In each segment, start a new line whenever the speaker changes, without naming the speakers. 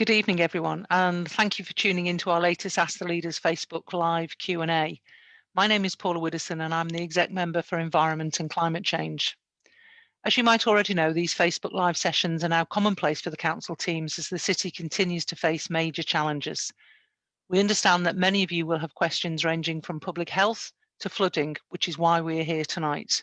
Good evening, everyone, and thank you for tuning into our latest Ask the Leaders Facebook Live Q&A. My name is Paula Widdowson, and I'm the Exec Member for Environment and Climate Change. As you might already know, these Facebook Live sessions are now commonplace for the Council teams as the City continues to face major challenges. We understand that many of you will have questions ranging from public health to flooding, which is why we are here tonight.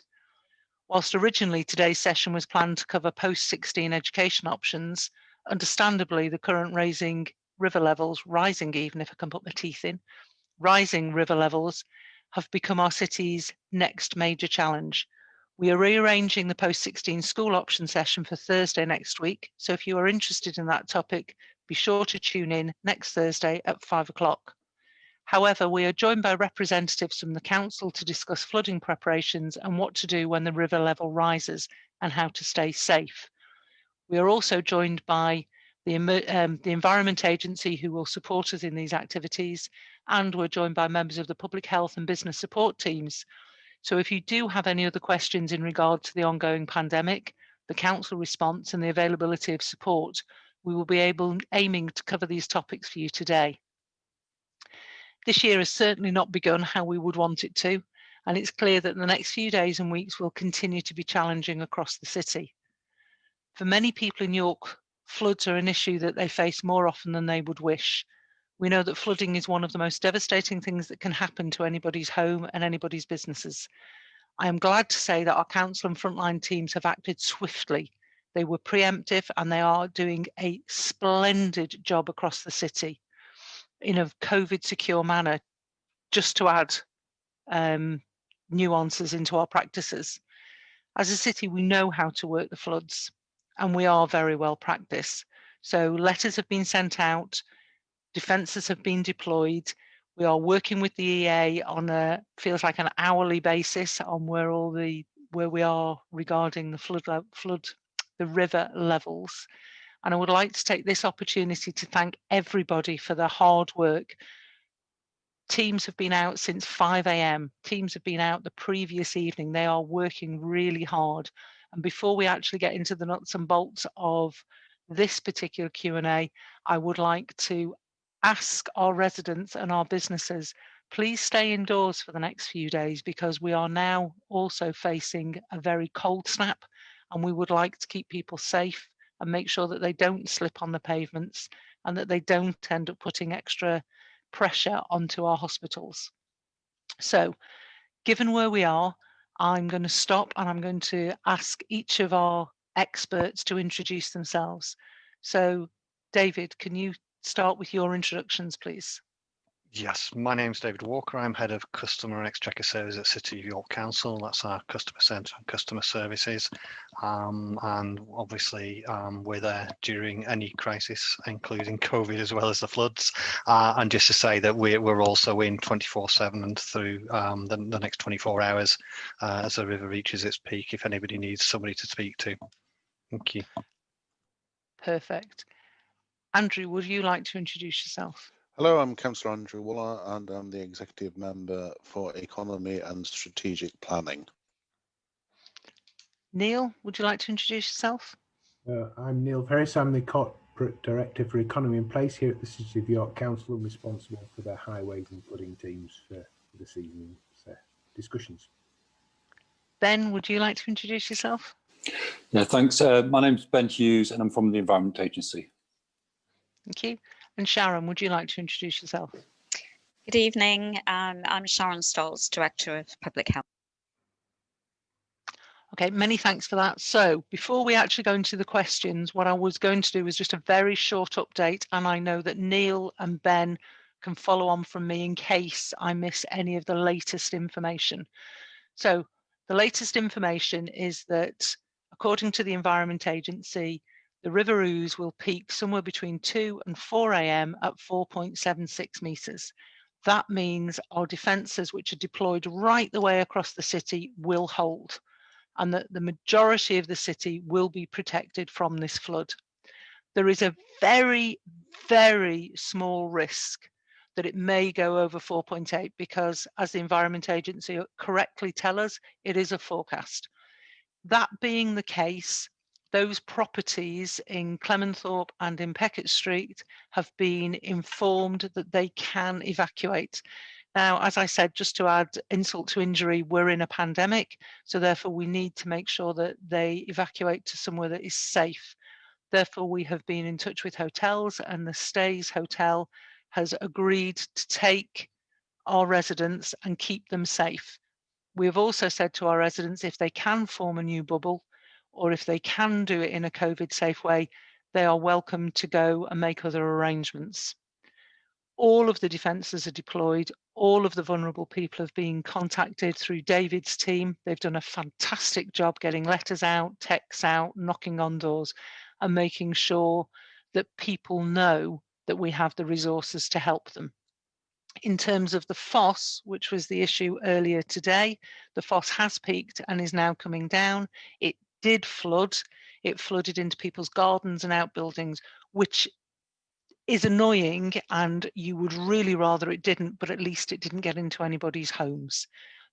Whilst originally today's session was planned to cover post-16 education options, understandably the current rising river levels, rising even if I can put my teeth in, rising river levels have become our city's next major challenge. We are rearranging the post-16 school option session for Thursday next week, so if you are interested in that topic, be sure to tune in next Thursday at 5 o'clock. However, we are joined by representatives from the Council to discuss flooding preparations and what to do when the river level rises and how to stay safe. We are also joined by the Environment Agency who will support us in these activities, and we're joined by members of the public health and business support teams. So if you do have any other questions in regard to the ongoing pandemic, the Council response and the availability of support, we will be aiming to cover these topics for you today. This year has certainly not begun how we would want it to, and it's clear that the next few days and weeks will continue to be challenging across the city. For many people in York, floods are an issue that they face more often than they would wish. We know that flooding is one of the most devastating things that can happen to anybody's home and anybody's businesses. I am glad to say that our council and frontline teams have acted swiftly. They were preemptive and they are doing a splendid job across the city in a COVID secure manner, just to add nuances into our practices. As a city, we know how to work the floods, and we are very well practiced. So letters have been sent out, defences have been deployed. We are working with the EA on feels like an hourly basis on where we are regarding the river levels. And I would like to take this opportunity to thank everybody for their hard work. Teams have been out since 5 a.m. Teams have been out the previous evening. They are working really hard. And before we actually get into the nuts and bolts of this particular Q&A, I would like to ask our residents and our businesses, please stay indoors for the next few days because we are now also facing a very cold snap and we would like to keep people safe and make sure that they don't slip on the pavements and that they don't end up putting extra pressure onto our hospitals. So, given where we are, I'm going to stop and I'm going to ask each of our experts to introduce themselves. So, David, can you start with your introductions, please?
Yes, my name's David Walker. I'm Head of Customer and Exchequer Services at City of York Council. That's our customer centre and customer services. And obviously we're there during any crisis, including COVID as well as the floods. And just to say that we're also in 24/7 and through the next 24 hours as the river reaches its peak, if anybody needs somebody to speak to. Thank you.
Perfect. Andrew, would you like to introduce yourself?
Hello, I'm Councillor Andrew Wooler and I'm the Executive Member for Economy and Strategic Planning.
Neil, would you like to introduce yourself?
I'm Neil Ferris. I'm the Corporate Director for Economy and Place here at the City of York Council and responsible for the highways and flooding teams for this evening's discussions.
Ben, would you like to introduce yourself?
Yeah, thanks. My name's Ben Hughes and I'm from the Environment Agency.
Thank you. And Sharon, would you like to introduce yourself?
Good evening. I'm Sharon Stoltz, Director of Public Health.
Okay, many thanks for that. So before we actually go into the questions, what I was going to do was just a very short update, and I know that Neil and Ben can follow on from me in case I miss any of the latest information. So the latest information is that according to the Environment Agency, the River Ouse will peak somewhere between 2 and 4 a.m. at 4.76 metres. That means our defences, which are deployed right the way across the city, will hold, and that the majority of the city will be protected from this flood. There is a very, very small risk that it may go over 4.8 because, as the Environment Agency correctly tell us, it is a forecast. That being the case, those properties in Clementhorpe and in Peckett Street have been informed that they can evacuate. Now, as I said, just to add insult to injury, we're in a pandemic, so therefore we need to make sure that they evacuate to somewhere that is safe. Therefore, we have been in touch with hotels, and the Stays Hotel has agreed to take our residents and keep them safe. We have also said to our residents, if they can form a new bubble, or if they can do it in a COVID safe way, they are welcome to go and make other arrangements. All of the defences are deployed. All of the vulnerable people have been contacted through David's team. They've done a fantastic job getting letters out, texts out, knocking on doors, and making sure that people know that we have the resources to help them. In terms of the Foss, which was the issue earlier today, the Foss has peaked and is now coming down. It did flood. It flooded into people's gardens and outbuildings, which is annoying, and you would really rather it didn't, but at least it didn't get into anybody's homes.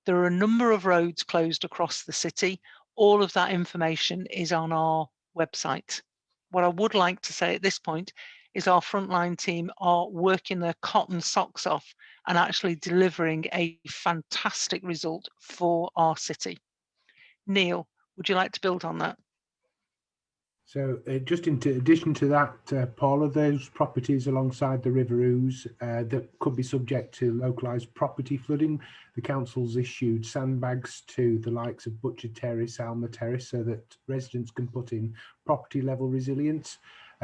There are a number of roads closed across the city. All of that information is on our website. What I would like to say at this point is our frontline team are working their cotton socks off and actually delivering a fantastic result for our city. Neil, would you like to build on that?
So just in addition to that, Paul, are those properties alongside the River Ouse that could be subject to localised property flooding? The council's issued sandbags to the likes of Butcher Terrace, Alma Terrace, so that residents can put in property level resilience.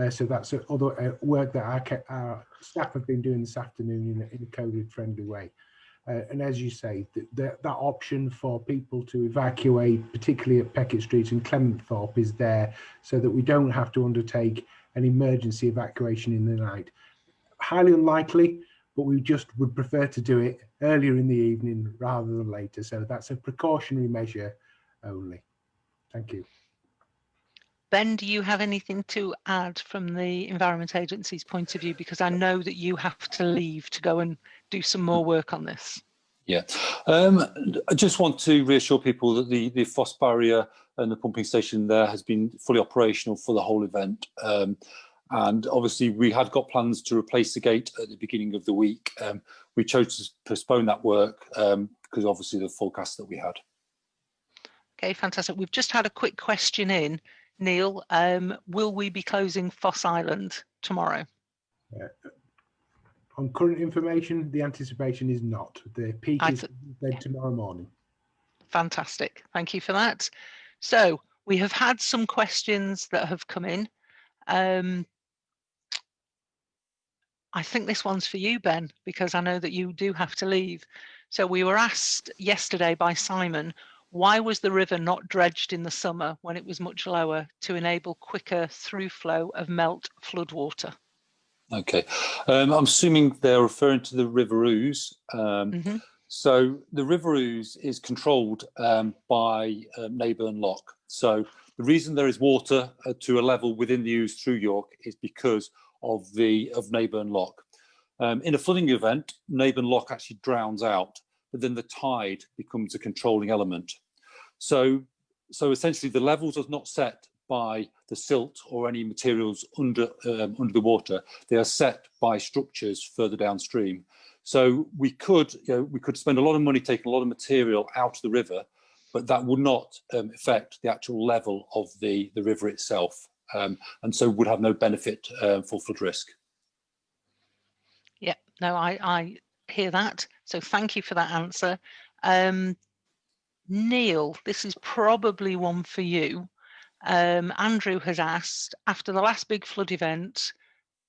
So that's other work that our staff have been doing this afternoon in a COVID friendly way. And as you say, that option for people to evacuate, particularly at Peckett Street and Clementhorpe, is there so that we don't have to undertake an emergency evacuation in the night. Highly unlikely, but we just would prefer to do it earlier in the evening rather than later. So that's a precautionary measure only. Thank you.
Ben, do you have anything to add from the Environment Agency's point of view? Because I know that you have to leave to go and do some more work on this.
Yeah, I just want to reassure people that the Foss barrier and the pumping station there has been fully operational for the whole event. And obviously we had got plans to replace the gate at the beginning of the week. We chose to postpone that work because obviously the forecast that we had.
Okay, fantastic. We've just had a quick question in. Neil, will we be closing Foss Island tomorrow?
On current information, the anticipation is not. The peak is tomorrow morning.
Fantastic. Thank you for that. So we have had some questions that have come in. I think this one's for you, Ben, because I know that you do have to leave. So we were asked yesterday by Simon, why was the river not dredged in the summer when it was much lower to enable quicker through flow of melt floodwater? Okay,
I'm assuming they're referring to the River Ouse. So the River Ouse is controlled by Neyburn Lock. So the reason there is water to a level within the Ouse through York is because of Neyburn Lock. In a flooding event, Neyburn Lock actually drowns out, but then the tide becomes a controlling element. So essentially the levels are not set by the silt or any materials under the water. They are set by structures further downstream. So we could spend a lot of money taking a lot of material out of the river, but that would not affect the actual level of the river itself, and so would have no benefit for flood risk.
Yeah, no, I hear that. So thank you for that answer. Neil, this is probably one for you. Andrew has asked, after the last big flood event,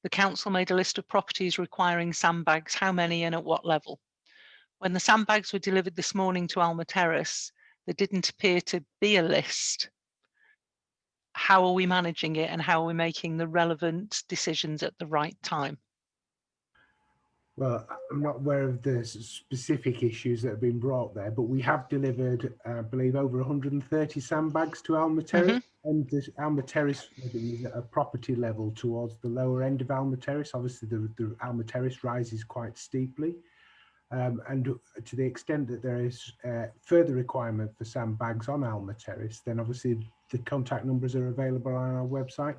the council made a list of properties requiring sandbags, how many and at what level? When the sandbags were delivered this morning to Alma Terrace, there didn't appear to be a list. How are we managing it and how are we making the relevant decisions at the right time?
Well, I'm not aware of the specific issues that have been brought there, but we have delivered, I believe, over 130 sandbags to Alma Terrace. And the Alma Terrace is at a property level towards the lower end of Alma Terrace. Obviously, the Alma Terrace rises quite steeply. And to the extent that there is further requirement for sandbags on Alma Terrace, then obviously the contact numbers are available on our website.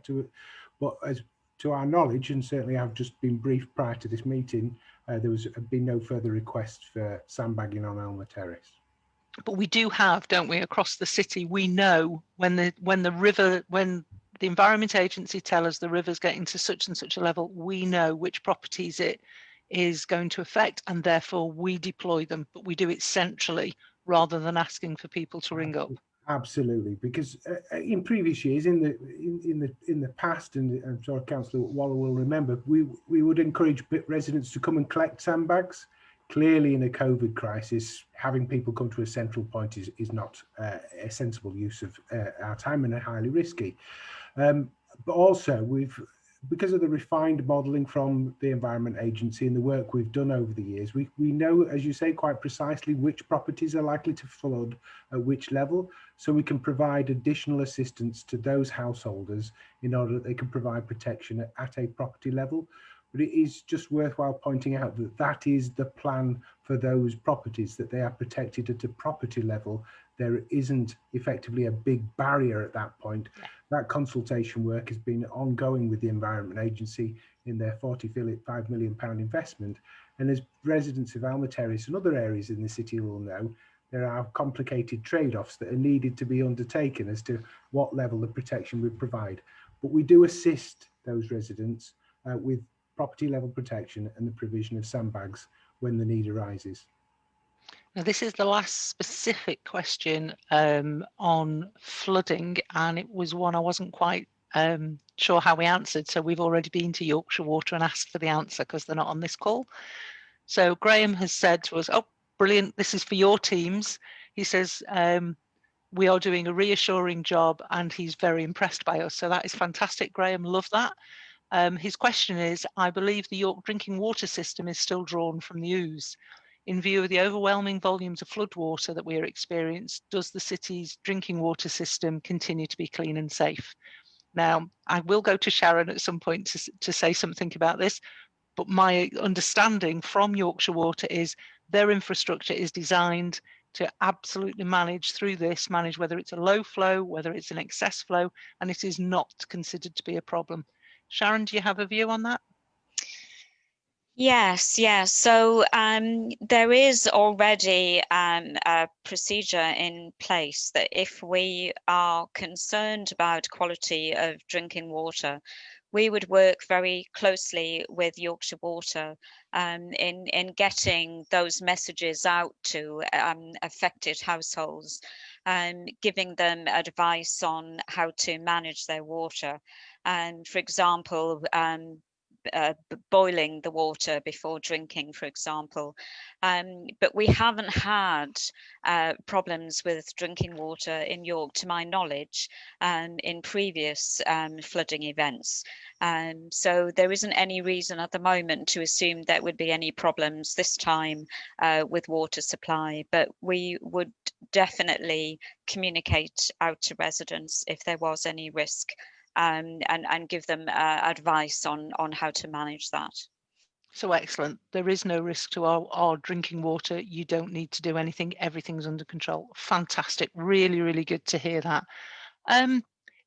But as to our knowledge, and certainly I've just been briefed prior to this meeting, there was been no further requests for sandbagging on Alma Terrace.
But we do have, don't we, across the city, we know when the Environment Agency tell us the river's getting to such and such a level, we know which properties it is going to affect, and therefore we deploy them, but we do it centrally rather than asking for people to ring up.
Absolutely, because in previous years, in the past, and I'm sure Councillor Waller will remember, we would encourage residents to come and collect sandbags. Clearly, in a COVID crisis, having people come to a central point is not a sensible use of our time and highly risky. But also, because of the refined modelling from the Environment Agency and the work we've done over the years, we know, as you say, quite precisely which properties are likely to flood at which level, so we can provide additional assistance to those householders in order that they can provide protection at a property level. But it is just worthwhile pointing out that that is the plan for those properties, that they are protected at a property level. There isn't effectively a big barrier at that point. That consultation work has been ongoing with the Environment Agency in their £45 million investment. And as residents of Alma Terrace and other areas in the city will know, there are complicated trade-offs that are needed to be undertaken as to what level of protection we provide. But we do assist those residents with property level protection and the provision of sandbags when the need arises.
Now, this is the last specific question on flooding, and it was one I wasn't quite sure how we answered. So we've already been to Yorkshire Water and asked for the answer because they're not on this call. So Graham has said to us, oh, brilliant, this is for your teams. He says, we are doing a reassuring job and he's very impressed by us. So that is fantastic, Graham, love that. His question is, I believe the York drinking water system is still drawn from the Ouse. In view of the overwhelming volumes of floodwater that we are experiencing, does the city's drinking water system continue to be clean and safe? Now, I will go to Sharon at some point to say something about this, but my understanding from Yorkshire Water is their infrastructure is designed to absolutely manage through this, manage whether it's a low flow, whether it's an excess flow, and it is not considered to be a problem. Sharon, do you have a view on that?
Yes. So there is already a procedure in place that if we are concerned about quality of drinking water, we would work very closely with Yorkshire Water in getting those messages out to affected households, giving them advice on how to manage their water. And for example, boiling the water before drinking, for example. But we haven't had problems with drinking water in York, to my knowledge, in previous flooding events. So there isn't any reason at the moment to assume there would be any problems this time with water supply, but we would definitely communicate out to residents if there was any risk. And give them advice on how to manage that.
So excellent. There is no risk to our drinking water. You don't need to do anything. Everything's under control. Fantastic. Really, really good to hear that.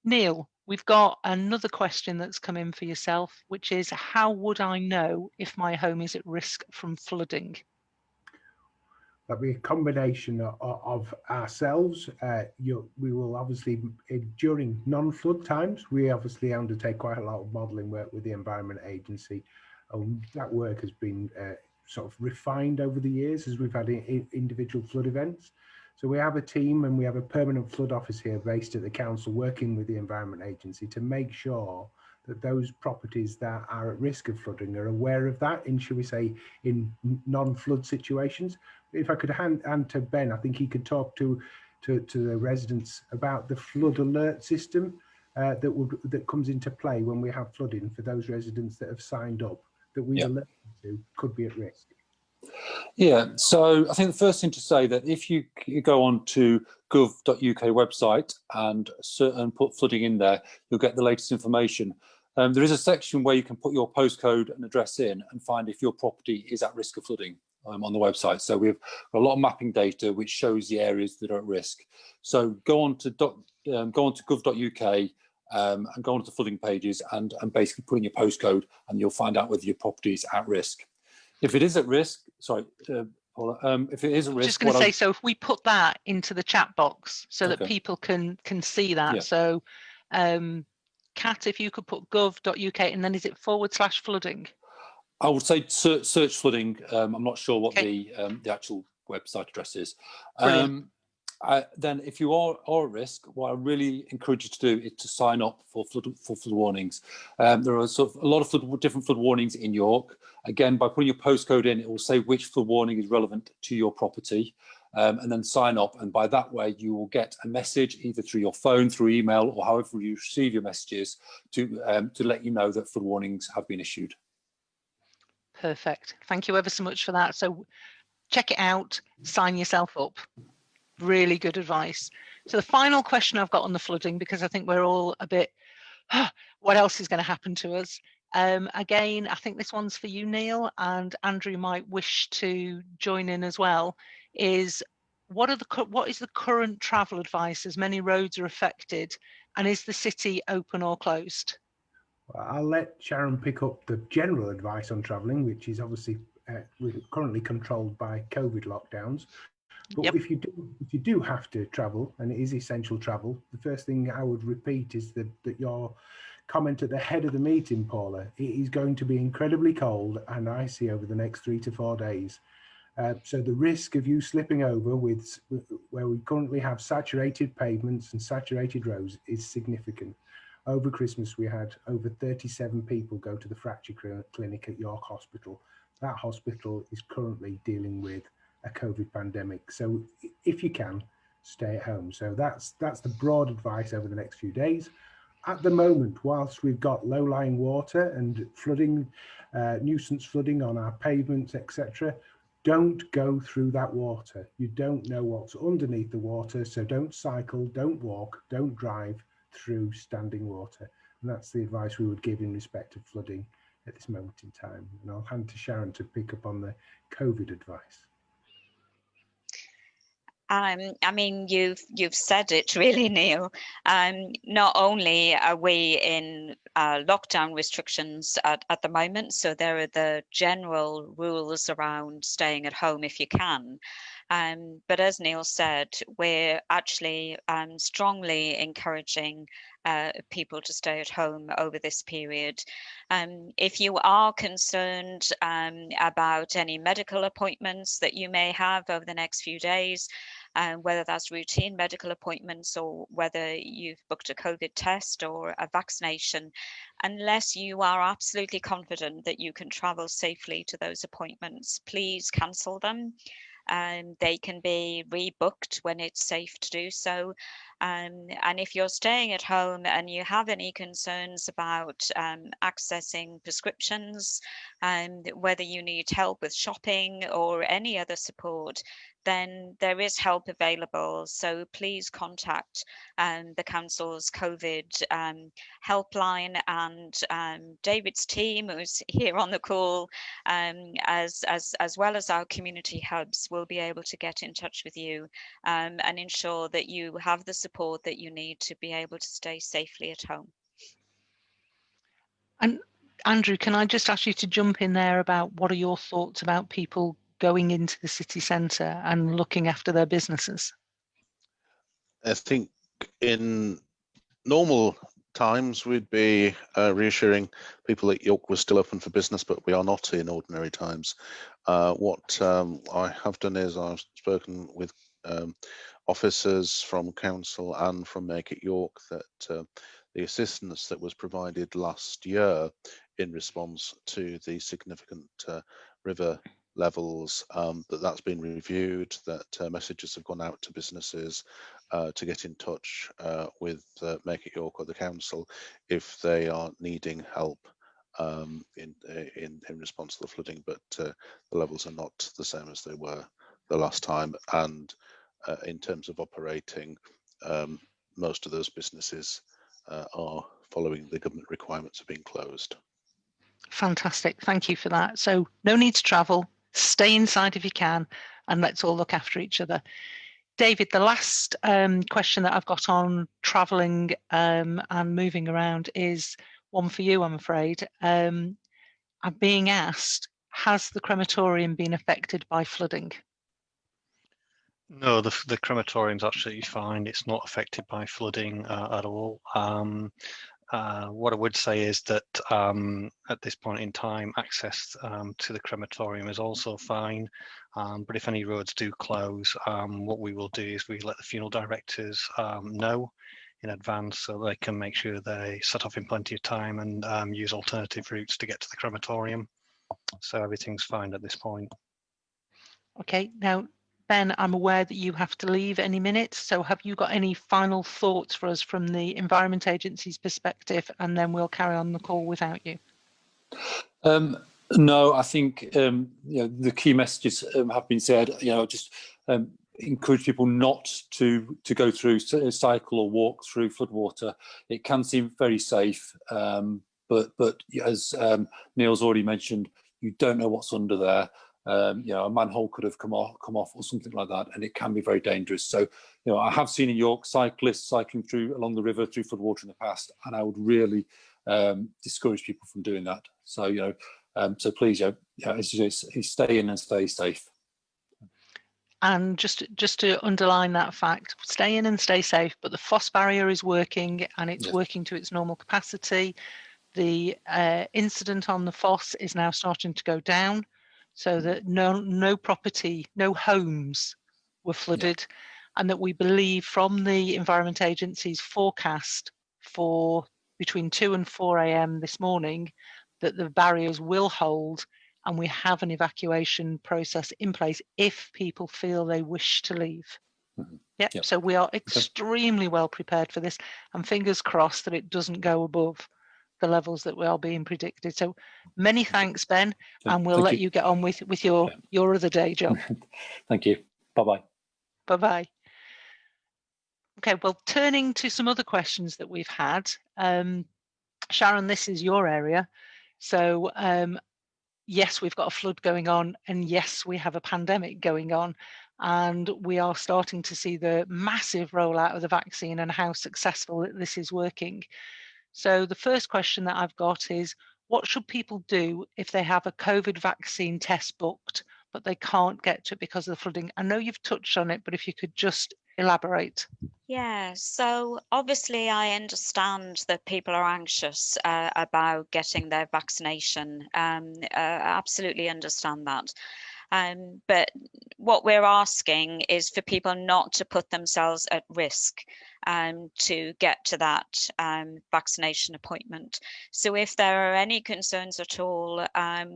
Neil, we've got another question that's come in for yourself, which is, how would I know if my home is at risk from flooding?
That'll be a combination of ourselves. We will obviously, during non-flood times, we obviously undertake quite a lot of modelling work with the Environment Agency. That work has been sort of refined over the years as we've had individual flood events. So we have a team and we have a permanent flood office here based at the council working with the Environment Agency to make sure that those properties that are at risk of flooding are aware of that in, shall we say, in non-flood situations. If I could hand to Ben, I think he could talk to the residents about the flood alert system that comes into play when we have flooding for those residents that have signed up that we alert them to could be at risk.
Yeah, so I think the first thing to say that if you go on to gov.uk website and put flooding in there, you'll get the latest information. There is a section where you can put your postcode and address in and find if your property is at risk of flooding on the website. So we've got a lot of mapping data which shows the areas that are at risk. So go on to go onto gov.uk and go onto the flooding pages and basically put in your postcode, and you'll find out whether your property is at risk. If it is at risk, sorry, Paula, if it is at risk,
just going to say, so if we put that into the chat box so that people can see that. Yeah. So, Kat, if you could put gov.uk and then is it /flooding?
I would say search flooding. I'm not sure what the actual website address is. Then if you are at risk, what I really encourage you to do is to sign up for flood warnings. There are sort of a lot of different flood warnings in York. Again, by putting your postcode in, it will say which flood warning is relevant to your property, and then sign up. And by that way, you will get a message either through your phone, through email, or however you receive your messages to let you know that flood warnings have been issued.
Perfect. Thank you ever so much for that. So check it out, sign yourself up. Really good advice. So the final question I've got on the flooding, because I think we're all a bit, what else is going to happen to us? Again, I think this one's for you, Neil, and Andrew might wish to join in as well, is what is the current travel advice as many roads are affected, and is the city open or closed?
Well, I'll let Sharon pick up the general advice on travelling, which is obviously currently controlled by COVID lockdowns. But if you do have to travel, and it is essential travel, the first thing I would repeat is that your comment at the head of the meeting, Paula, it is going to be incredibly cold and icy over the next 3 to 4 days. So the risk of you slipping over where we currently have saturated pavements and saturated roads is significant. Over Christmas, we had over 37 people go to the fracture clinic at York Hospital. That hospital is currently dealing with a COVID pandemic. So if you can, stay at home. So that's the broad advice over the next few days. At the moment, whilst we've got low-lying water and flooding, nuisance flooding on our pavements, etc., don't go through that water. You don't know what's underneath the water, so don't cycle, don't walk, don't drive through standing water. And that's the advice we would give in respect of flooding at this moment in time. And I'll hand to Sharon to pick up on the COVID advice.
I mean, you've said it really, Neil. Not only are we in lockdown restrictions at the moment, so there are the general rules around staying at home if you can. But as Neil said, we're actually strongly encouraging people to stay at home over this period. If you are concerned about any medical appointments that you may have over the next few days, whether that's routine medical appointments or whether you've booked a COVID test or a vaccination, unless you are absolutely confident that you can travel safely to those appointments, please cancel them. They can be rebooked when it's safe to do so. And if you're staying at home and you have any concerns about accessing prescriptions, and whether you need help with shopping or any other support, then there is help available. So please contact the council's COVID helpline, and David's team, who's here on the call, as well as our community hubs, will be able to get in touch with you and ensure that you have the support that you need to be able to stay safely at home.
And Andrew, can I just ask you to jump in there about what are your thoughts about people going into the city centre and looking after their businesses?
I think in normal times we'd be reassuring people that York was still open for business, but we are not in ordinary times. What I have done is I've spoken with officers from council and from Make It York that the assistance that was provided last year in response to the significant river levels, that's been reviewed, that messages have gone out to businesses to get in touch with Make It York or the council if they are needing help in response to the flooding, but the levels are not the same as they were the last time. And in terms of operating, most of those businesses are following the government requirements of being closed.
Fantastic, thank you for that. So no need to travel, stay inside if you can, and let's all look after each other. David, the last question that I've got on travelling and moving around is one for you, I'm afraid. I'm being asked, has the crematorium been affected by flooding?
No, the crematorium's absolutely fine. It's not affected by flooding at all. What I would say is that at this point in time, access to the crematorium is also fine. But if any roads do close, what we will do is we let the funeral directors know in advance so they can make sure they set off in plenty of time and use alternative routes to get to the crematorium. So everything's fine at this point.
Okay, now, Ben, I'm aware that you have to leave any minute. So have you got any final thoughts for us from the Environment Agency's perspective? And then we'll carry on the call without you.
No, I think the key messages have been said. Just encourage people not to go through, cycle or walk through floodwater. It can seem very safe, but as Neil's already mentioned, you don't know what's under there. A manhole could have come off or something like that, and it can be very dangerous. So, I have seen in York cyclists cycling along the river through floodwater in the past, and I would really discourage people from doing that. So, so please, as you say, stay in and stay safe.
And just to underline that fact, stay in and stay safe, but the FOSS barrier is working and it's working to its normal capacity. The incident on the FOSS is now starting to go down, so that no property, no homes were flooded, and that we believe from the Environment Agency's forecast for between 2 and 4 a.m. this morning that the barriers will hold, and we have an evacuation process in place if people feel they wish to leave. Yep. So we are extremely well prepared for this, and fingers crossed that it doesn't go above the levels that are being predicted. So many thanks, Ben, and we'll let you get on with your other day job.
Thank you. Bye-bye.
Bye-bye. Okay, well, turning to some other questions that we've had. Sharon, this is your area. So yes, we've got a flood going on, and yes, we have a pandemic going on, and we are starting to see the massive rollout of the vaccine and how successful this is working. So the first question that I've got is, what should people do if they have a COVID vaccine test booked, but they can't get to it because of the flooding? I know you've touched on it, but if you could just elaborate.
Yeah, so obviously I understand that people are anxious about getting their vaccination. Absolutely understand that. But what we're asking is for people not to put themselves at risk to get to that vaccination appointment. So if there are any concerns at all,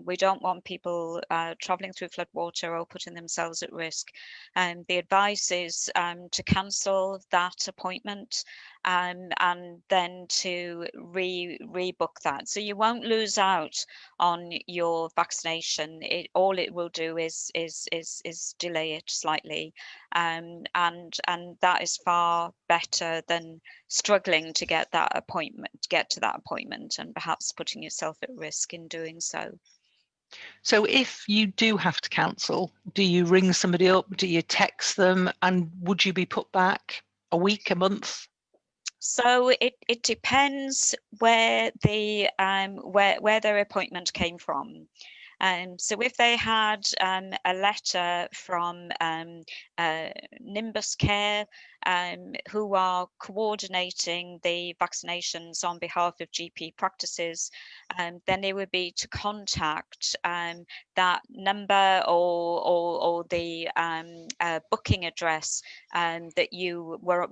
we don't want people travelling through floodwater or putting themselves at risk. The advice is to cancel that appointment and then to rebook that. So you won't lose out on your vaccination. All it will do is delay it slightly, and that is far better than struggling to get to that appointment, and perhaps putting yourself at risk in doing so.
So if you do have to cancel, do you ring somebody up? Do you text them? And would you be put back a week, a month?
So it depends where the where their appointment came from. So if they had a letter from Nimbus Care, who are coordinating the vaccinations on behalf of GP practices, then they would be to contact that number or the booking address that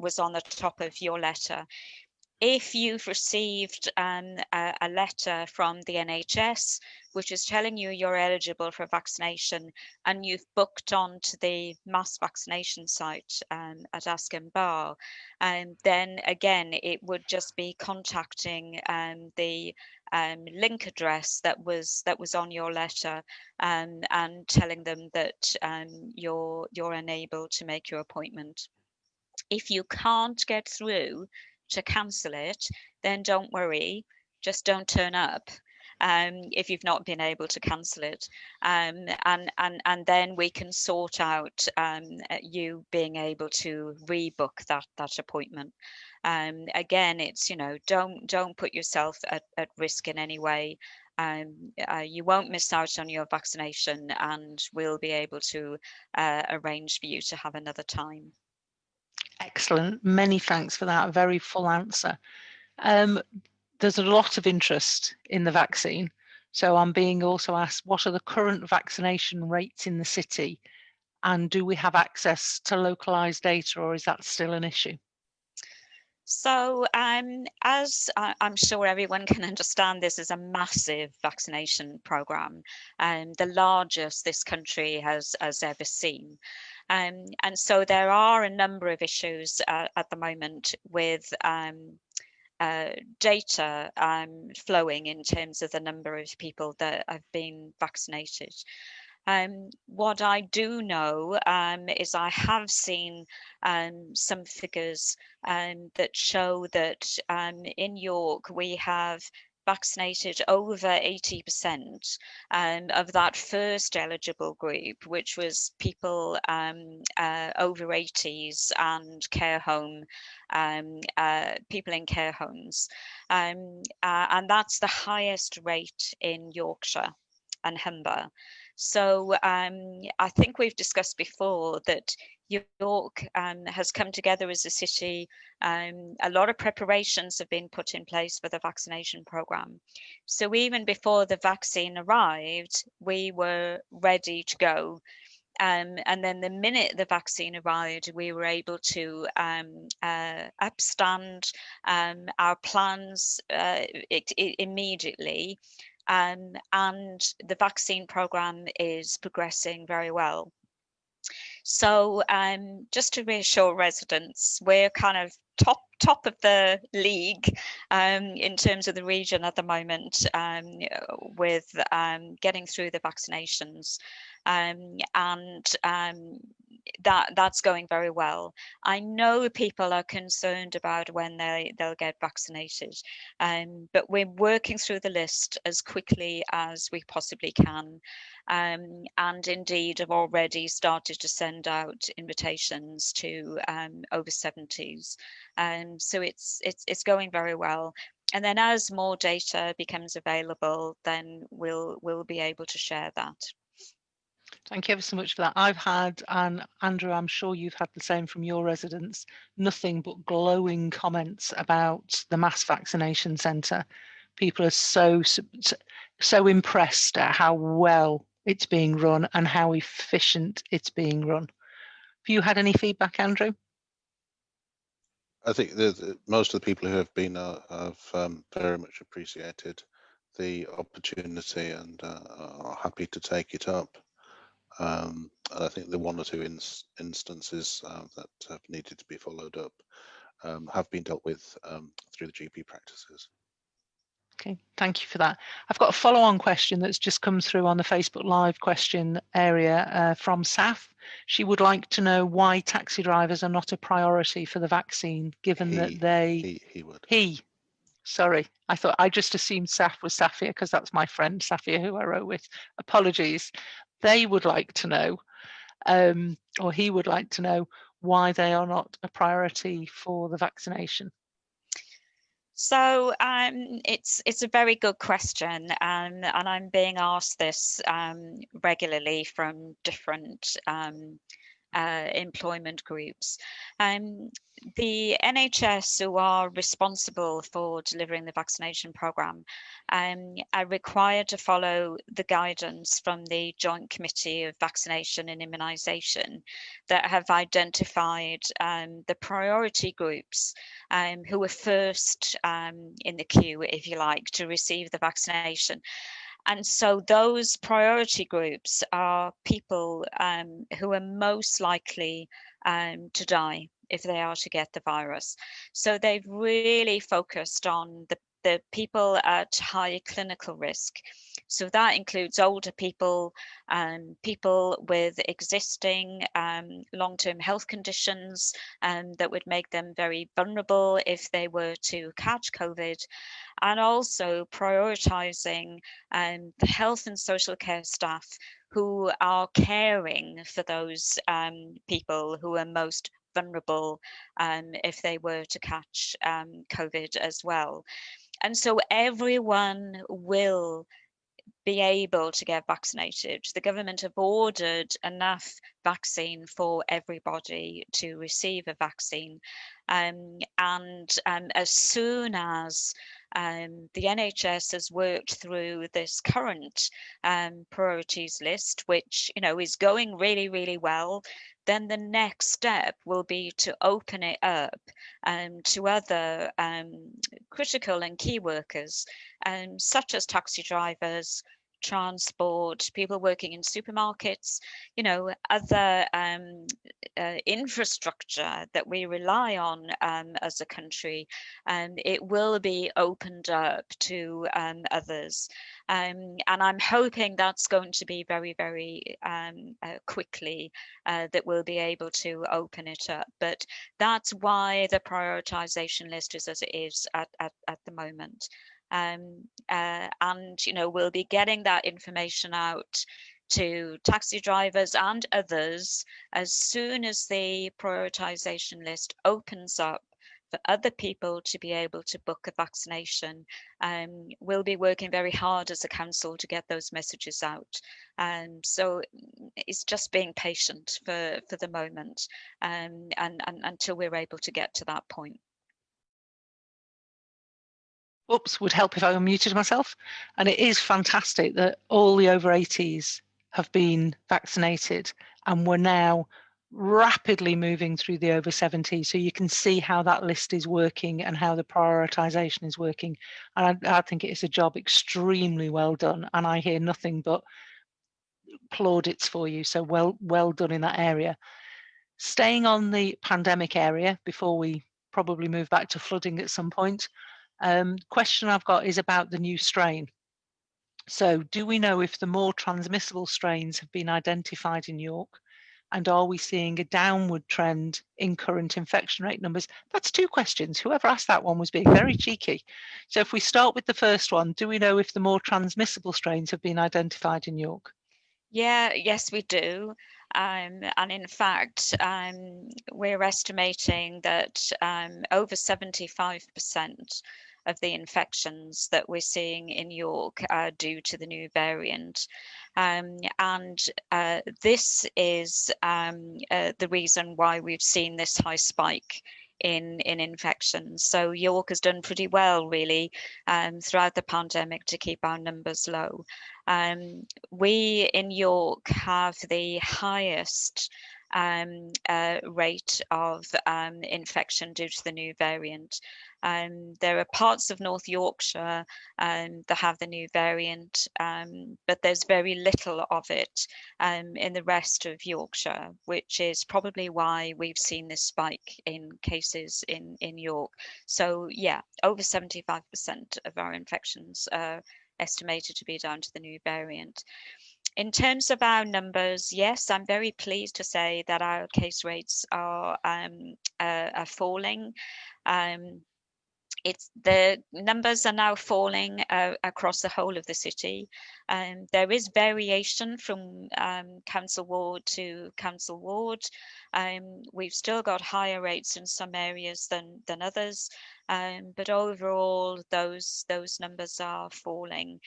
was on the top of your letter. If you've received a letter from the NHS which is telling you you're eligible for vaccination and you've booked onto the mass vaccination site at Askham Bar, then again it would just be contacting the link address that was on your letter and telling them that you're unable to make your appointment. If you can't get through to cancel it, then don't worry, just don't turn up. if you've not been able to cancel it, and then we can sort out you being able to rebook that appointment. Again, it's, you know, don't put yourself at risk in any way. You won't miss out on your vaccination, and we'll be able to arrange for you to have another time.
Excellent. Many thanks for that very full answer. There's a lot of interest in the vaccine. So I'm being also asked, what are the current vaccination rates in the city? And do we have access to localized data, or is that still an issue?
So as I'm sure everyone can understand, this is a massive vaccination program, the largest this country has ever seen. And so there are a number of issues at the moment with data flowing in terms of the number of people that have been vaccinated. What I do know is I have seen some figures that show that in York we have vaccinated over 80% of that first eligible group, which was people over 80s and care home, people in care homes. And that's the highest rate in Yorkshire and Humber. So I think we've discussed before that York has come together as a city. A lot of preparations have been put in place for the vaccination program. So even before the vaccine arrived, we were ready to go. And then the minute the vaccine arrived, we were able to upstand our plans immediately. And the vaccine program is progressing very well. So just to reassure residents, we're kind of top of the league in terms of the region at the moment with getting through the vaccinations, and that's going very well. I know people are concerned about when they'll get vaccinated, but we're working through the list as quickly as we possibly can, and indeed have already started to send out invitations to over 70s. So it's going very well. And then as more data becomes available, then we'll be able to share that.
Thank you ever so much for that. I've had, and Andrew, I'm sure you've had the same from your residents, nothing but glowing comments about the mass vaccination centre. People are so impressed at how well it's being run and how efficient it's being run. Have you had any feedback, Andrew?
I think most of the people who have been have very much appreciated the opportunity and are happy to take it up. And I think the one or two instances that have needed to be followed up have been dealt with through the GP practices.
Okay, thank you for that. I've got a follow-on question that's just come through on the Facebook Live question area from Saf. She would like to know why taxi drivers are not a priority for the vaccine, given that they... Sorry, I just assumed Saf was Safia because that's my friend Safia who I wrote with. Apologies. They would like to know, or he would like to know, why they are not a priority for the vaccination.
So it's a very good question, and I'm being asked this regularly from different employment groups. The NHS, who are responsible for delivering the vaccination programme, are required to follow the guidance from the Joint Committee of Vaccination and Immunisation that have identified the priority groups who are first in the queue, if you like, to receive the vaccination. And so those priority groups are people who are most likely to die if they are to get the virus. So they've really focused on the people at high clinical risk. So that includes older people, people with existing long-term health conditions that would make them very vulnerable if they were to catch COVID, and also prioritising the health and social care staff who are caring for those people who are most vulnerable if they were to catch COVID as well. And so everyone will be able to get vaccinated. The government have ordered enough vaccine for everybody to receive a vaccine. And as soon as the NHS has worked through this current priorities list, which is going really, really well, then the next step will be to open it up to other critical and key workers, such as taxi drivers, transport, people working in supermarkets, other infrastructure that we rely on as a country, and it will be opened up to others. And I'm hoping that's going to be very, very quickly that we'll be able to open it up. But that's why the prioritisation list is as it is at the moment. And we'll be getting that information out to taxi drivers and others as soon as the prioritisation list opens up for other people to be able to book a vaccination. We'll be working very hard as a council to get those messages out. So it's just being patient for the moment and until we're able to get to that point.
Oops, would help if I unmuted myself. And it is fantastic that all the over 80s have been vaccinated, and we're now rapidly moving through the over 70s. So you can see how that list is working and how the prioritisation is working. And I think it is a job extremely well done. And I hear nothing but plaudits for you. So well done in that area. Staying on the pandemic area before we probably move back to flooding at some point. Question I've got is about the new strain. So do we know if the more transmissible strains have been identified in York, and are we seeing a downward trend in current infection rate numbers? That's two questions. Whoever asked that one was being very cheeky. So if we start with the first one, do we know if the more transmissible strains have been identified in York?
Yes, we do. And in fact, we're estimating that over 75% of the infections that we're seeing in York are due to the new variant. This is the reason why we've seen this high spike in infections. So York has done pretty well, really, throughout the pandemic to keep our numbers low. We in York have the highest rate of infection due to the new variant. There are parts of North Yorkshire that have the new variant, but there's very little of it in the rest of Yorkshire, which is probably why we've seen this spike in cases in York. So yeah, over 75% of our infections are estimated to be down to the new variant. In terms of our numbers, yes, I'm very pleased to say that our case rates are falling. The numbers are now falling across the whole of the city. There is variation from council ward to council ward. We've still got higher rates in some areas than others, but overall those numbers are falling.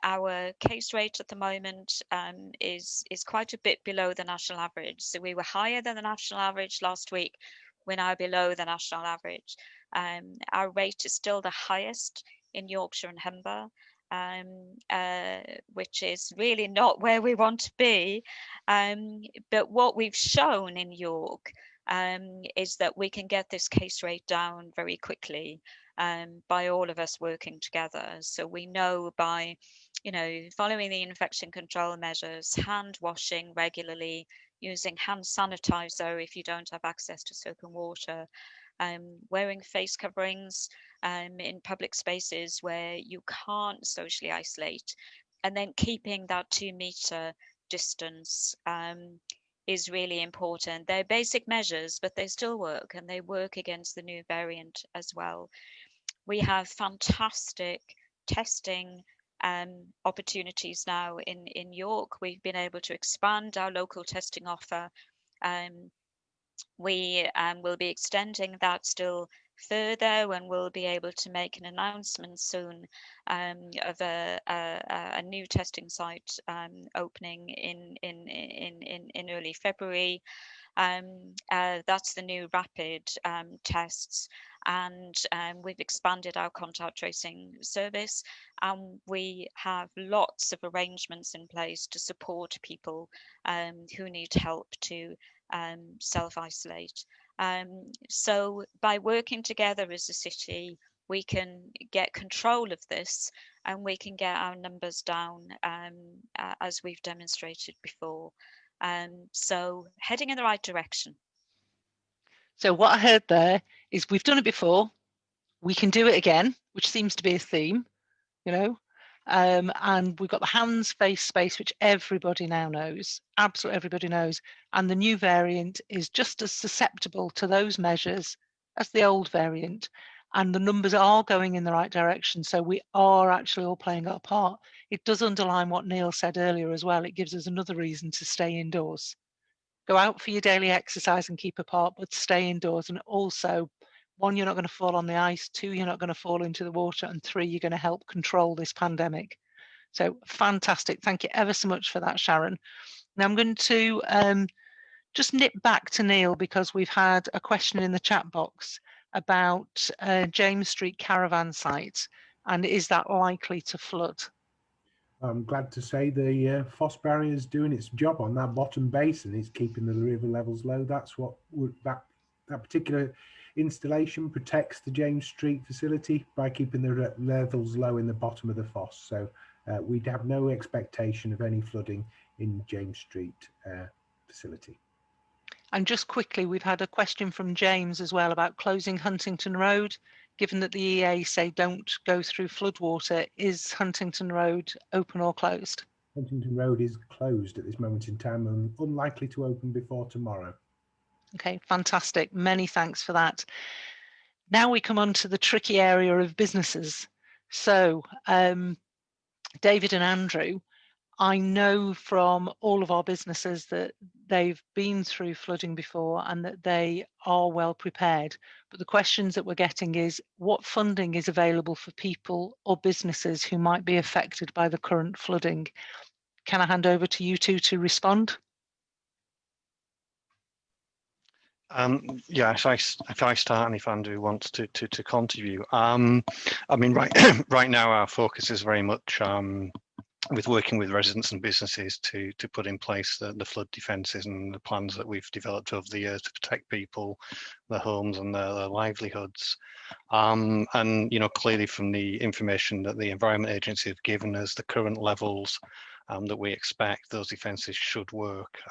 Our case rate at the moment is quite a bit below the national average. So we were higher than the national average last week. We're now below the national average. Our rate is still the highest in Yorkshire and Humber, which is really not where we want to be. But what we've shown in York is that we can get this case rate down very quickly by all of us working together. So we know by, following the infection control measures, hand washing regularly, using hand sanitizer if you don't have access to soap and water, wearing face coverings, in public spaces where you can't socially isolate, and then keeping that 2-meter distance is really important. They're basic measures, but they still work, and they work against the new variant as well. We have fantastic testing opportunities now in York. We've been able to expand our local testing offer. We will be extending that still further, and we'll be able to make an announcement soon of a new testing site opening in early February. That's the new rapid tests, and we've expanded our contact tracing service, and we have lots of arrangements in place to support people who need help to self-isolate. So by working together as a city, we can get control of this, and we can get our numbers down as we've demonstrated before. So heading in the right direction.
So what I heard there is we've done it before, we can do it again, which seems to be a theme, you know, and we've got the hands, face, space, which everybody now knows, absolutely everybody knows, and the new variant is just as susceptible to those measures as the old variant, and the numbers are going in the right direction, so we are actually all playing our part. It does underline what Neil said earlier as well. It gives us another reason to stay indoors. Go out for your daily exercise and keep apart, but stay indoors. And also, 1, you're not going to fall on the ice. 2, you're not going to fall into the water. And 3, you're going to help control this pandemic. So fantastic. Thank you ever so much for that, Sharon. Now I'm going to just nip back to Neil, because we've had a question in the chat box about James Street caravan site, and is that likely to flood?
I'm glad to say the FOSS barrier is doing its job on that bottom basin. It's keeping the river levels low. That's what that particular installation protects the James Street facility by keeping the levels low in the bottom of the foss. So we'd have no expectation of any flooding in James Street facility.
And just quickly, we've had a question from James as well about closing Huntington Road. Given that the EA say don't go through floodwater, is Huntington Road open or closed?
Huntington Road is closed at this moment in time and unlikely to open before tomorrow.
Okay, fantastic. Many thanks for that. Now we come on to the tricky area of businesses. So, David and Andrew, I know from all of our businesses that they've been through flooding before and that they are well prepared. But the questions that we're getting is, what funding is available for people or businesses who might be affected by the current flooding? Can I hand over to you two to respond?
Yeah, if I start, and if Andrew wants to contribute. I mean, right now our focus is very much with working with residents and businesses to put in place the flood defences and the plans that we've developed over the years to protect people, their homes and their livelihoods. And you know, clearly from the information that the Environment Agency have given us, the current levels that we expect, those defences should work.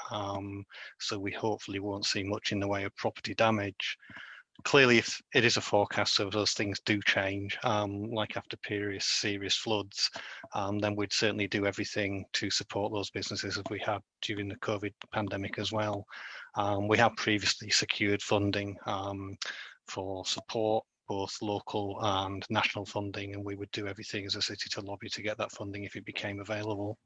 So we hopefully won't see much in the way of property damage. Clearly, if it is a forecast, so if those things do change, like after serious floods, then we'd certainly do everything to support those businesses as we had during the COVID pandemic as well. We have previously secured funding for support, both local and national funding, and we would do everything as a city to lobby to get that funding if it became available.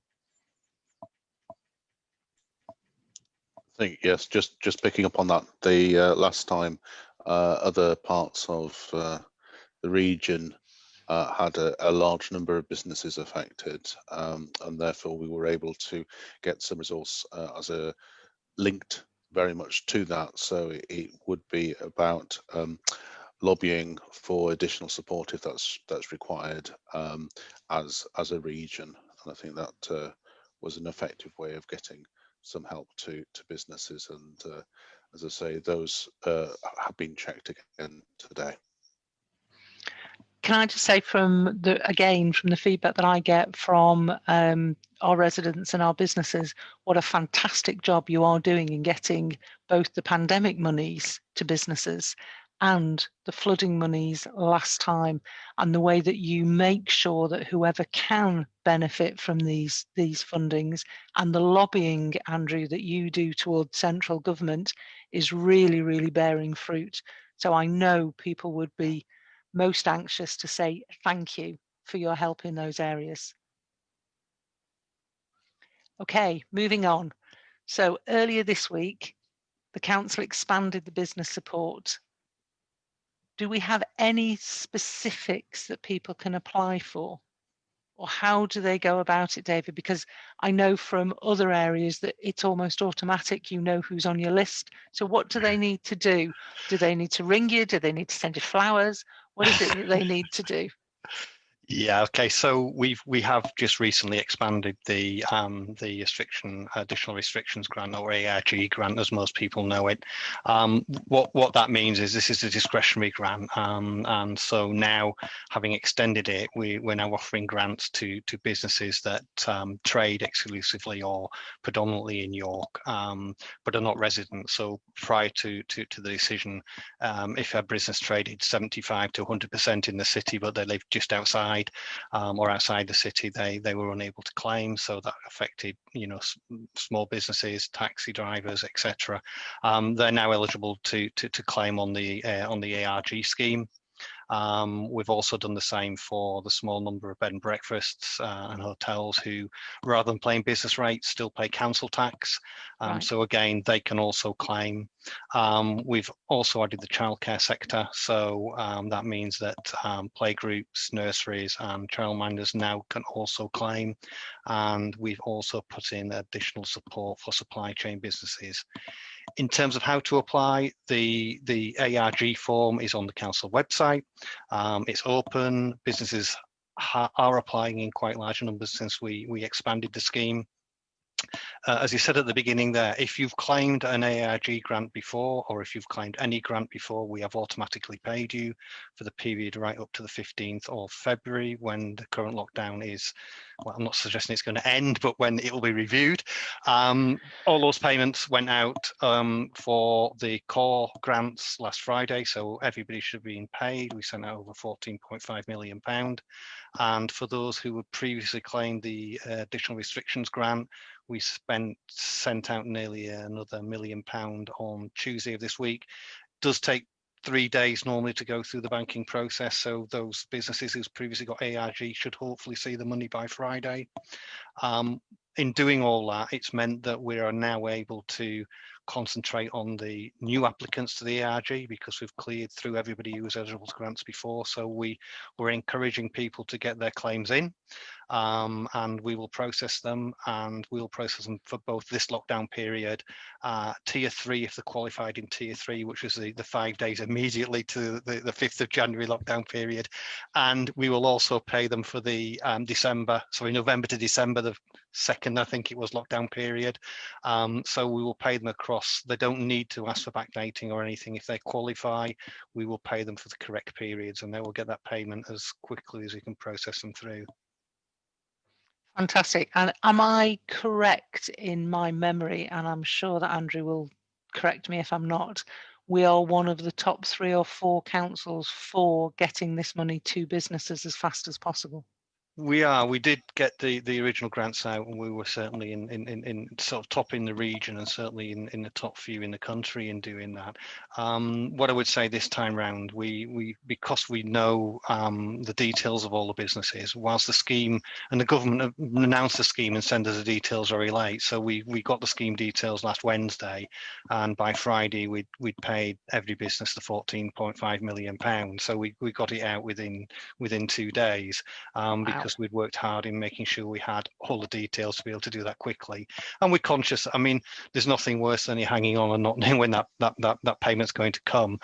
I think, yes, just picking up on that, the last time other parts of the region had a large number of businesses affected, and therefore we were able to get some resource as a linked very much to that. So it would be about lobbying for additional support if that's required as a region, and I think that was an effective way of getting some help to businesses, and as I say, those have been checked again today.
Can I just say from the feedback that I get from our residents and our businesses, what a fantastic job you are doing in getting both the pandemic monies to businesses and the flooding monies last time, and the way that you make sure that whoever can benefit from these fundings, and the lobbying, Andrew, that you do towards central government is really, really bearing fruit. So I know people would be most anxious to say thank you for your help in those areas. Okay, moving on. So earlier this week, the council expanded the business support. Do we have any specifics that people can apply for? Or how do they go about it, David? Because I know from other areas that it's almost automatic, you know who's on your list. So what do they need to do? Do they need to ring you? Do they need to send you flowers? What is it that they need to do?
Yeah, okay. So we have just recently expanded the additional restrictions grant, or ARG grant, as most people know it. What that means is this is a discretionary grant, and so now, having extended it, we're now offering grants to businesses that trade exclusively or predominantly in York, but are not resident. So prior to the decision, if a business traded 75 to 100% in the city, but they live just outside or outside the city, they were unable to claim. So that affected, small businesses, taxi drivers, etc. They're now eligible to claim on the ARG scheme. We've also done the same for the small number of bed and breakfasts and hotels who, rather than paying business rates, still pay council tax.
Right.
So again, they can also claim. We've also added the childcare sector. So that means that playgroups, nurseries and childminders now can also claim. And we've also put in additional support for supply chain businesses. In terms of how to apply, the ARG form is on the council website. It's open. Businesses are applying in quite large numbers since we expanded the scheme. As you said at the beginning there, if you've claimed an ARG grant before, or if you've claimed any grant before, we have automatically paid you for the period right up to the 15th of February, when the current lockdown is, well, I'm not suggesting it's going to end, but when it will be reviewed. All those payments went out for the core grants last Friday, so everybody should be paid. We sent out over £14.5 million. And for those who had previously claimed the additional restrictions grant, we sent out nearly another £1 million on Tuesday of this week. It does take 3 days normally to go through the banking process, so those businesses who's previously got ARG should hopefully see the money by Friday. In doing all that, it's meant that we are now able to concentrate on the new applicants to the ARG, because we've cleared through everybody who was eligible to grants before. So we're encouraging people to get their claims in. And we will process them, and we'll process them for both this lockdown period, tier 3 if they're qualified in tier 3, which is the 5 days immediately to the 5th of January lockdown period, and we will also pay them for the November to December, the second, I think it was, lockdown period. So we will pay them across. They don't need to ask for backdating or anything. If they qualify, we will pay them for the correct periods, and they will get that payment as quickly as we can process them through.
Fantastic. And am I correct in my memory, and I'm sure that Andrew will correct me if I'm not, we are one of the top 3 or 4 councils for getting this money to businesses as fast as possible?
We did get the original grants out, and we were certainly in sort of top in the region, and certainly in the top few in the country in doing that. What I would say this time round, we because we know the details of all the businesses, whilst the scheme and the government announced the scheme and sent us the details very late, so we got the scheme details last Wednesday, and by Friday we'd paid every business the £14.5 million. So we got it out within 2 days, because we'd worked hard in making sure we had all the details to be able to do that quickly. And we're conscious, I mean, there's nothing worse than you hanging on and not knowing when that payment's going to come.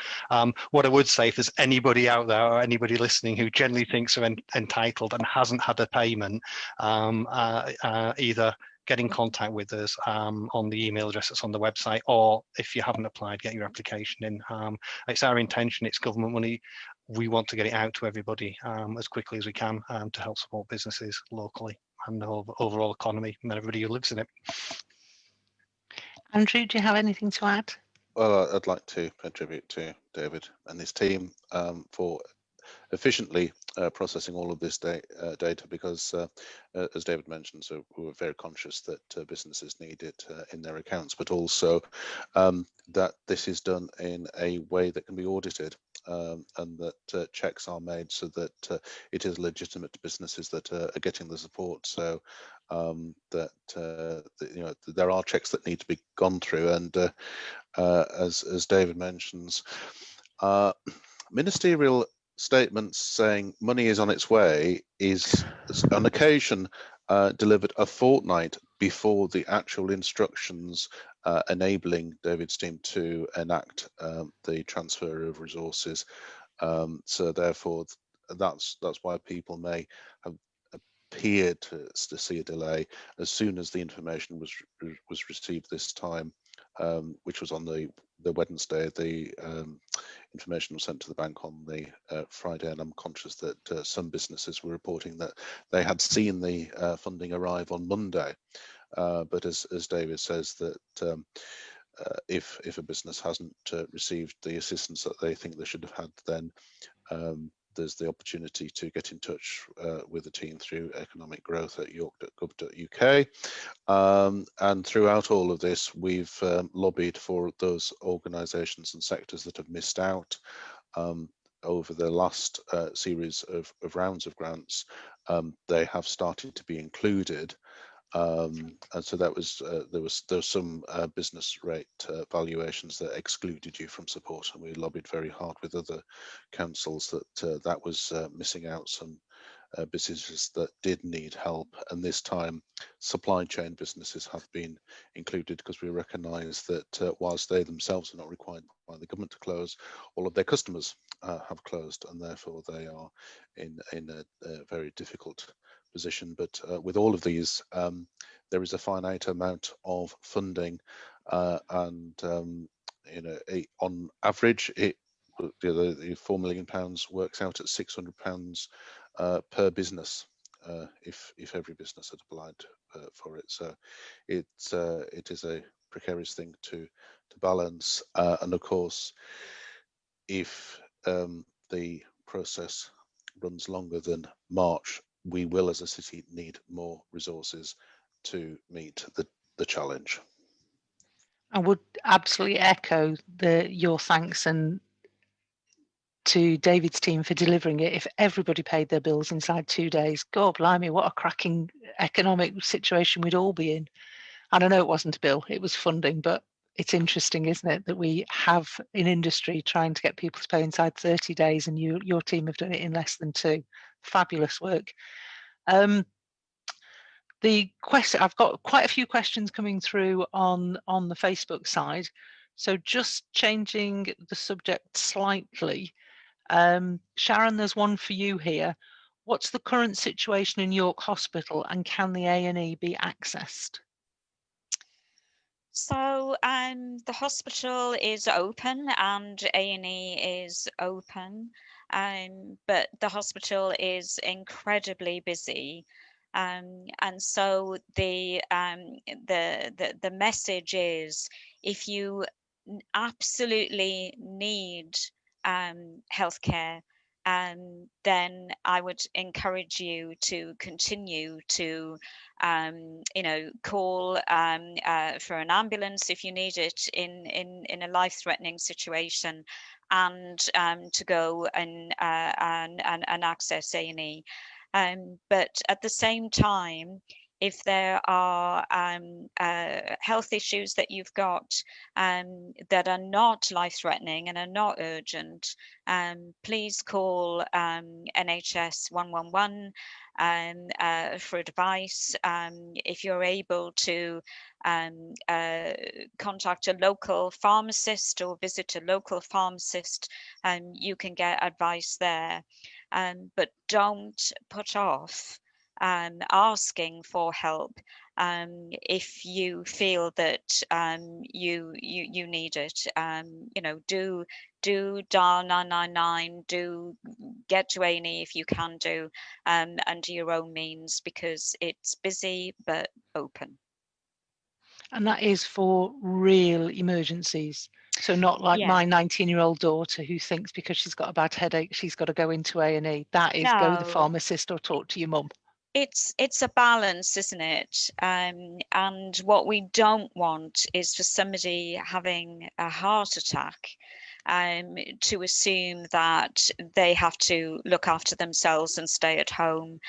What I would say, if there's anybody out there or anybody listening who generally thinks they're entitled and hasn't had a payment, either get in contact with us on the email address that's on the website, or if you haven't applied, get your application in. It's our intention, it's government money. We want to get it out to everybody as quickly as we can to help support businesses locally and the overall economy and everybody who lives in it.
Andrew, do you have anything to add?
Well, I'd like to contribute to David and his team for efficiently processing all of this data, because as David mentioned, so we were very conscious that businesses need it in their accounts, but also that this is done in a way that can be audited, and that checks are made so that it is legitimate businesses that are getting the support. So that you know, there are checks that need to be gone through, and as David mentions, ministerial statements saying money is on its way is on occasion delivered a fortnight before the actual instructions enabling David's team to enact the transfer of resources. So therefore, that's why people may have appeared to see a delay. As soon as the information was received this time, which was on the Wednesday, the information was sent to the bank on the Friday, and I'm conscious that some businesses were reporting that they had seen the funding arrive on Monday. But as David says, that if a business hasn't received the assistance that they think they should have had, then there's the opportunity to get in touch with the team through economic growth at york.gov.uk. And throughout all of this, we've lobbied for those organisations and sectors that have missed out over the last series of rounds of grants. They have started to be included. And so that was there was some business rate valuations that excluded you from support, and we lobbied very hard with other councils that that was missing out some businesses that did need help. And this time supply chain businesses have been included, because we recognise that whilst they themselves are not required by the government to close, all of their customers have closed, and therefore they are in a very difficult position. But with all of these, there is a finite amount of funding, and you know, on average, the £4 million works out at £600 per business, if every business had applied for it. So it is a precarious thing to balance, and of course, if the process runs longer than March, we will as a city need more resources to meet the challenge.
I would absolutely echo your thanks and to David's team for delivering it. If everybody paid their bills inside 2 days, God blimey, what a cracking economic situation we'd all be in. And I know it wasn't a bill, it was funding, but it's interesting, isn't it, that we have in industry trying to get people to pay inside 30 days, and your team have done it in less than 2. Fabulous work. I've got quite a few questions coming through on the Facebook side. So just changing the subject slightly. Sharon, there's one for you here. What's the current situation in York Hospital, and can the A&E be accessed?
So the hospital is open and A&E is open, but the hospital is incredibly busy. And so the message is, if you absolutely need healthcare, then I would encourage you to continue to call for an ambulance if you need it in a life-threatening situation, and to go and access A&E. But at the same time, if there are health issues that you've got that are not life-threatening and are not urgent, please call NHS 111 for advice. If you're able to contact a local pharmacist or visit a local pharmacist, you can get advice there. But don't put off asking for help if you feel that you need it. Do dial 999, do get to A&E if you can do, under your own means, because it's busy but open.
And that is for real emergencies. So not like
Yeah.
my 19-year-old daughter who thinks because she's got a bad headache, she's got to go into A&E. That is go to the
No.
pharmacist or talk to your mum.
It's a balance, isn't it? And what we don't want is for somebody having a heart attack to assume that they have to look after themselves and stay at home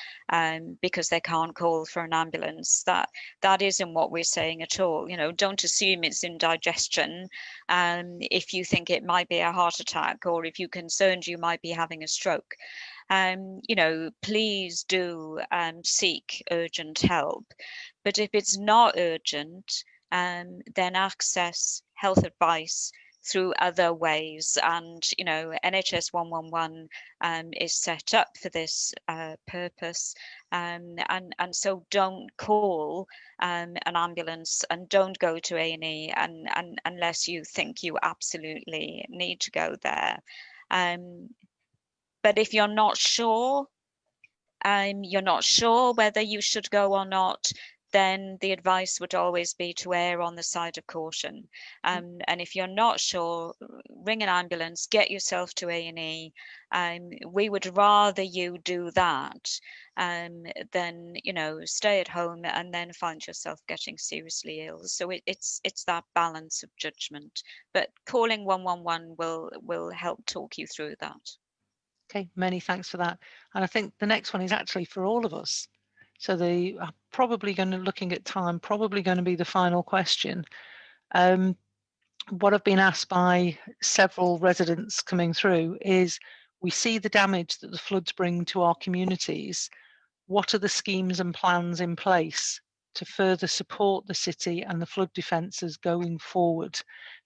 because they can't call for an ambulance. That isn't what we're saying at all. You know, don't assume it's indigestion if you think it might be a heart attack, or if you're concerned you might be having a stroke. You know, please do seek urgent help. But if it's not urgent, then access health advice through other ways. And, you know, NHS 111 is set up for this purpose. And so don't call an ambulance and don't go to A&E and unless you think you absolutely need to go there. But if you're not sure whether you should go or not, then the advice would always be to err on the side of caution. And if you're not sure, ring an ambulance, get yourself to A&E. We would rather you do that than, you know, stay at home and then find yourself getting seriously ill. So it's that balance of judgment. But calling 111 will help talk you through that.
Okay, many thanks for that. And I think the next one is actually for all of us. So the probably going to, looking at time, probably going to be the final question. What I've been asked by several residents coming through is, we see the damage that the floods bring to our communities. What are the schemes and plans in place to further support the city and the flood defences going forward?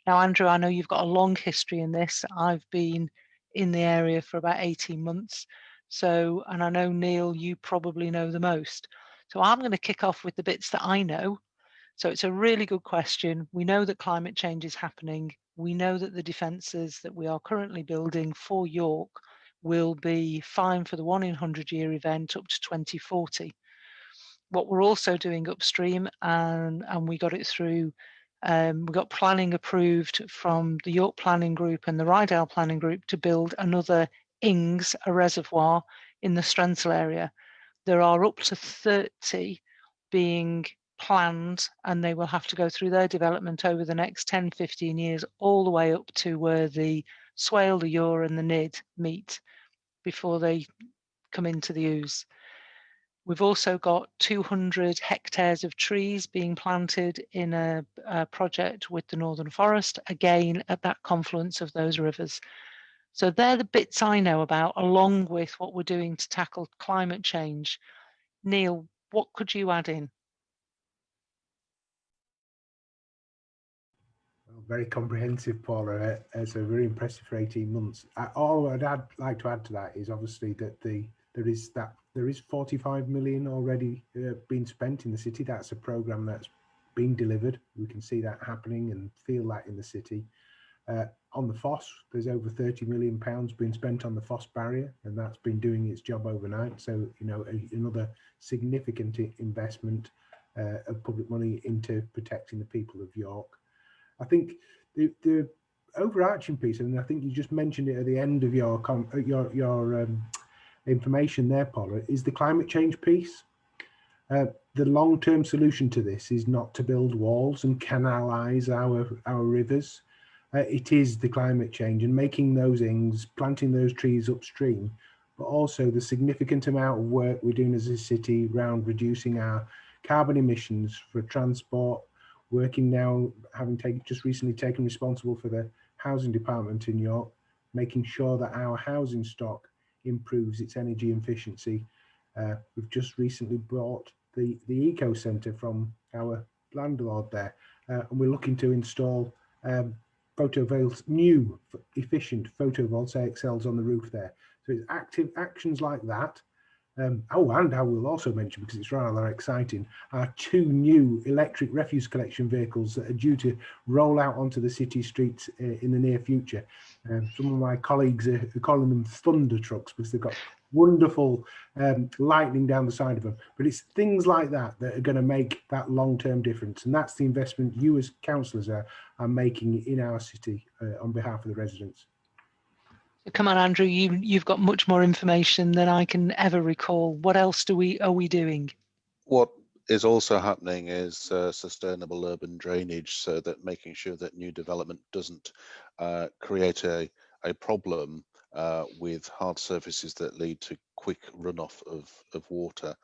Now, Andrew, I know you've got a long history in this. I've been in the area for about 18 months. So, and I know, Neil, you probably know the most. So I'm going to kick off with the bits that I know. So it's a really good question. We know that climate change is happening. We know that the defences that we are currently building for York will be fine for the 1 in 100 year event up to 2040. What we're also doing upstream, and we got it through, we got planning approved from the York Planning Group and the Rydale Planning Group to build another Ings, a reservoir in the Strensall area. There are up to 30 being planned, and they will have to go through their development over the next 10, 15 years, all the way up to where the Swale, the Ure and the Nid meet before they come into the Ouse. We've also got 200 hectares of trees being planted in a project with the Northern Forest, again at that confluence of those rivers. So they're the bits I know about, along with what we're doing to tackle climate change. Neil, what could you add in?
Very comprehensive, Paula. It's a very impressive for 18 months. All I'd like to add to that is obviously that there is 45 million already being spent in the city. That's a programme that's being delivered. We can see that happening and feel that in the city. On the Foss, there's over 30 million pounds being spent on the Foss barrier, and that's been doing its job overnight. So, you know, another significant investment of public money into protecting the people of York. I think the overarching piece, and I think you just mentioned it at the end of your information there, Paula, is the climate change piece. The long-term solution to this is not to build walls and canalize our rivers. It is the climate change and making those Ings, planting those trees upstream, but also the significant amount of work we're doing as a city around reducing our carbon emissions for transport, working now, having just recently taken responsible for the housing department in York, making sure that our housing stock improves its energy efficiency. We've just recently bought the eco centre from our landlord there, and we're looking to install new efficient photovoltaic cells on the roof there. So it's actions like that. And I will also mention, because it's rather exciting, our 2 new electric refuse collection vehicles that are due to roll out onto the city streets in the near future. Some of my colleagues are calling them thunder trucks because they've got wonderful lightning down the side of them. But it's things like that that are going to make that long-term difference, and that's the investment you as councillors are making in our city on behalf of the residents.
Come on, Andrew, you've got much more information than I can ever recall. What else are we doing?
What is also happening is sustainable urban drainage, so that making sure that new development doesn't create a problem with hard surfaces that lead to quick runoff of water,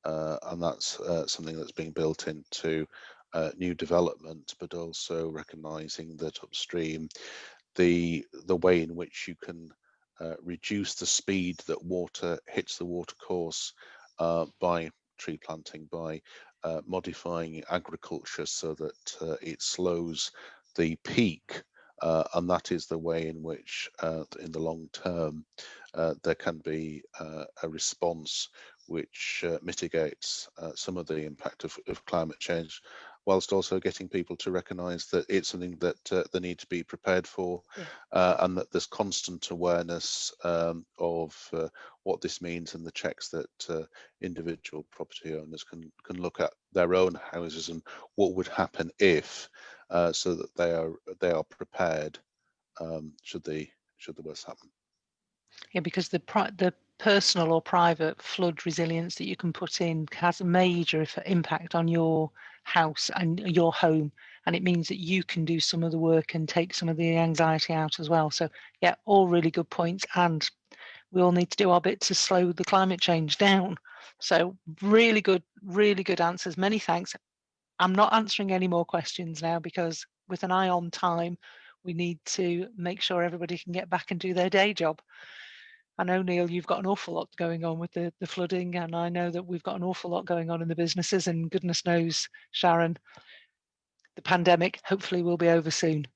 and that's something that's being built into new development, but also recognizing that upstream the way in which you can reduce the speed that water hits the watercourse by tree planting, by modifying agriculture so that it slows the peak, and that is the way in which in the long term there can be a response which mitigates some of the impact of climate change, whilst also getting people to recognise that it's something that they need to be prepared for, and that there's constant awareness of what this means, and the checks that individual property owners can look at their own houses and what would happen if, so that they are prepared should the worst happen.
Yeah, because the personal or private flood resilience that you can put in has a major impact on your house and your home, and it means that you can do some of the work and take some of the anxiety out as well. So yeah, all really good points, and we all need to do our bit to slow the climate change down. So really good answers. Many thanks. I'm not answering any more questions now, because with an eye on time, we need to make sure everybody can get back and do their day job. I know, Neil, you've got an awful lot going on with the flooding, and I know that we've got an awful lot going on in the businesses, and goodness knows, Sharon, the pandemic hopefully will be over soon.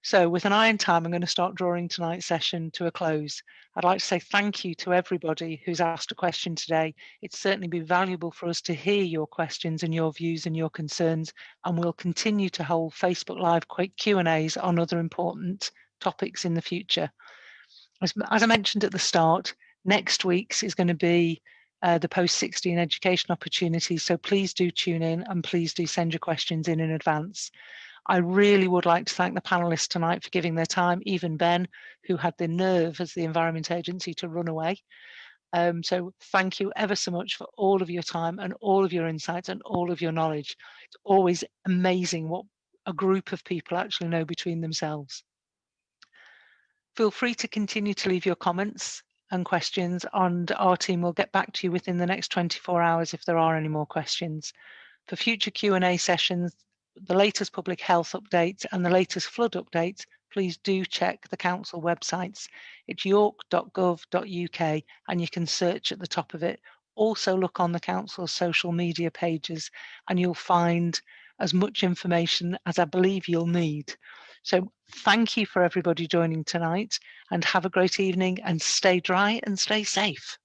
So with an eye on time, I'm going to start drawing tonight's session to a close. I'd like to say thank you to everybody who's asked a question today. It's certainly been valuable for us to hear your questions and your views and your concerns, and we'll continue to hold Facebook Live Q&As on other important topics in the future. As I mentioned at the start, next week's is going to be the post-16 education opportunities. So please do tune in, and please do send your questions in advance. I really would like to thank the panelists tonight for giving their time, even Ben, who had the nerve as the Environment Agency to run away. So thank you ever so much for all of your time and all of your insights and all of your knowledge. It's always amazing what a group of people actually know between themselves. Feel free to continue to leave your comments and questions, and our team will get back to you within the next 24 hours if there are any more questions. For future Q&A sessions, the latest public health updates and the latest flood updates, please do check the council websites. It's york.gov.uk, and you can search at the top of it. Also look on the council's social media pages, and you'll find as much information as I believe you'll need. So thank you for everybody joining tonight, and have a great evening, and stay dry and stay safe.